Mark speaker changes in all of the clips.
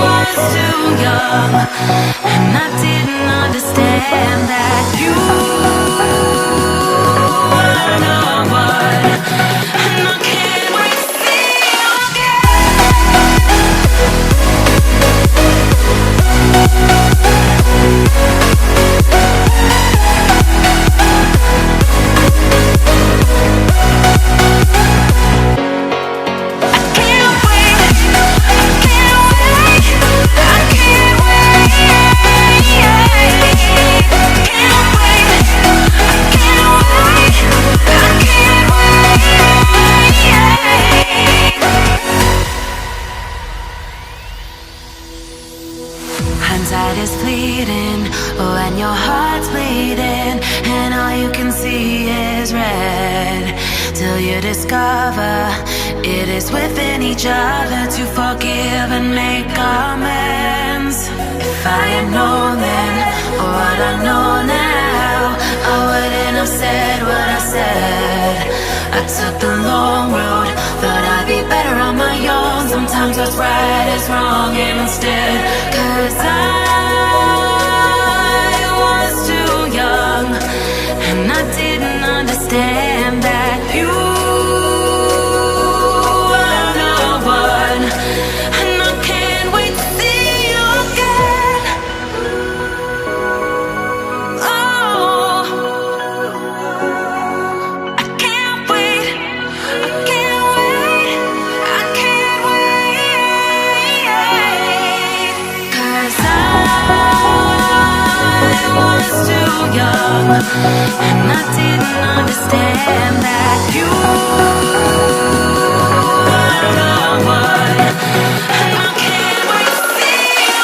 Speaker 1: was too young, and I didn't understand that you were the one, and I can't wait to see you Hindsight is fleeting when your heart's bleeding and all you can see is red, till you discover it is within each other to forgive and make amends. If I had known then what I know now, I wouldn't have said what I said. I took the long road, thought I'd be better on my own. Sometimes what's right is wrong instead, 'cause I was too young, and I didn't understand that you were the one, and I can't wait to see you again. Oh, I can't wait, I can't wait, I can't wait, 'cause I was too young, and I didn't understand that you were the one, and I can't wait to see you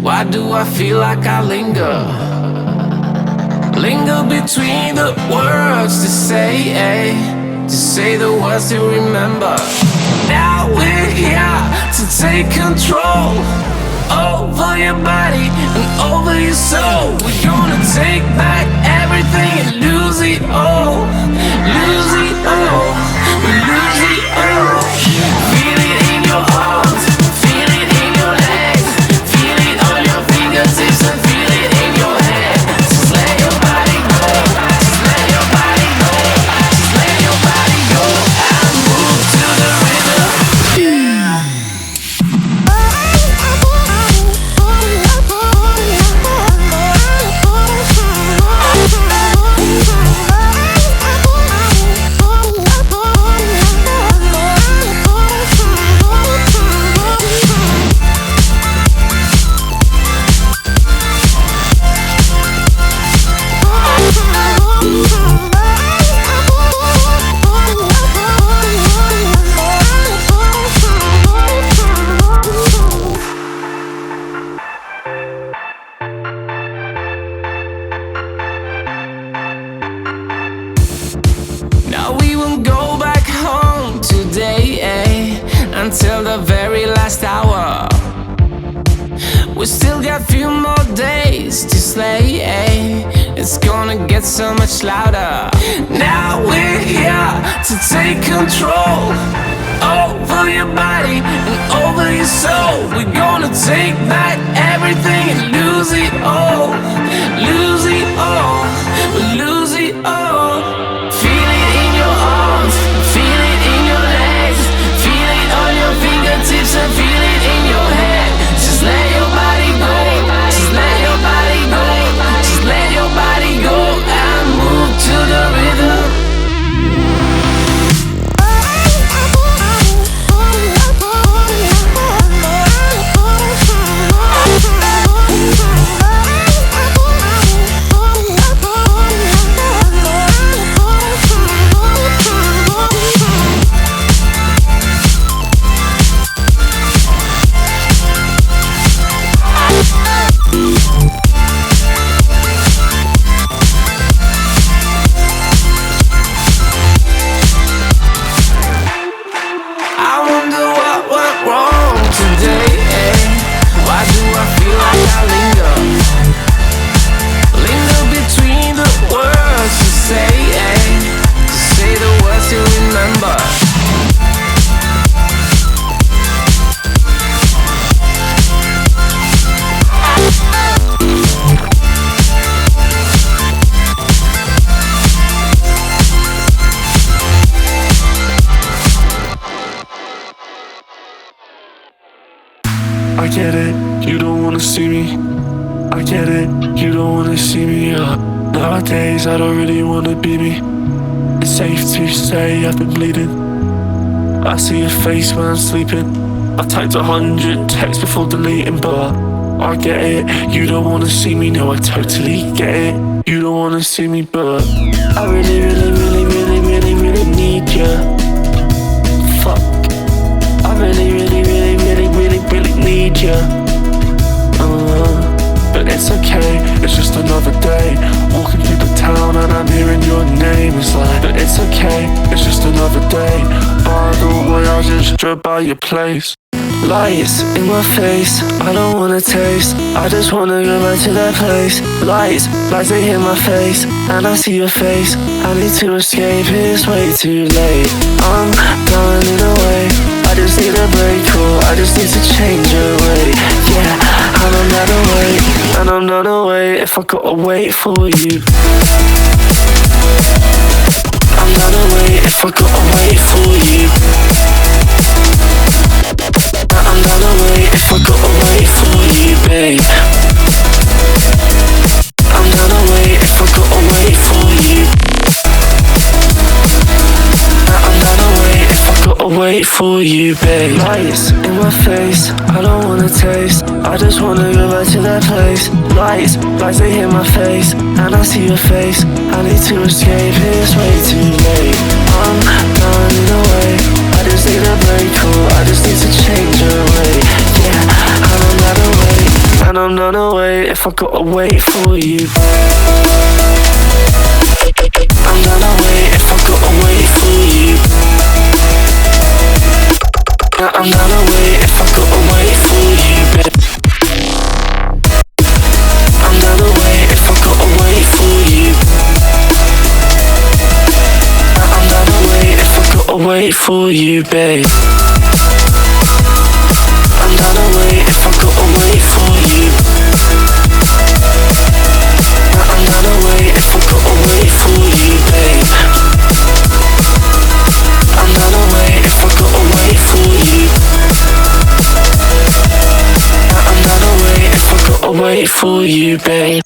Speaker 2: Why do I feel like I linger? Linger between the words to say the words to remember. Now we're here to take control over your body and over your soul. We're gonna take back everything and lose it all. Lose it all. We lose it all. Feel it in your arms, feel it in your legs, feel it on your fingertips and feel it in your head. Just let your body go, just let your body go, just let your body go and move to the rhythm. Until the very last hour, we still got few more days to slay. It's gonna get so much louder. Now we're here to take control over your body and over your soul. We're gonna take back everything and lose it all. get it, you don't wanna see me. I get it, you don't wanna see me. Nowadays I don't really wanna be me. It's safe to say I've been bleeding. I see your face when I'm sleeping. I typed 100 texts before deleting, but I get it, you don't wanna see me. No, I totally get it, you don't wanna see me, but I really, really, really, really, really, really need you. Fuck, I really, really, really, really, really, really need you. But it's okay, it's just another day. Walking through the town and I'm hearing your name. It's like, but it's okay, it's just another day. By the way, I just drove by your place. Lights in my face, I don't wanna taste. I just wanna go back to that place. Lights they hit my face, and I see your face. I need to escape, it's way too late. I'm done in a way, I just need a break, or I just need to change your way. Yeah, and I'm not away, and I'm not away if I gotta wait for you. I'm not away if I gotta wait for you. I'm not away if I gotta wait for you, babe. I'm not away if I gotta wait for you. I'm not away if I gotta wait for you, babe. Lights in my face, I don't wanna taste. I just wanna go back to that place. Lights they hit my face, and I see your face. I need to escape, it's way too late. I'm done in a way, I just need a break, or I just need to change your way. Yeah, and I'm not away, and I'm not away if I gotta wait for you. I'm not away if I gotta wait for you. I'm not away if I gotta wait for you, babe. I'm not away if I gotta wait for you. I'm not away if I gotta wait for you, babe. I'm not away if I gotta wait for you. I'm not away if I gotta wait for you, babe. I'm not away if I gotta wait for you. I'm not away if I gotta wait for you, babe.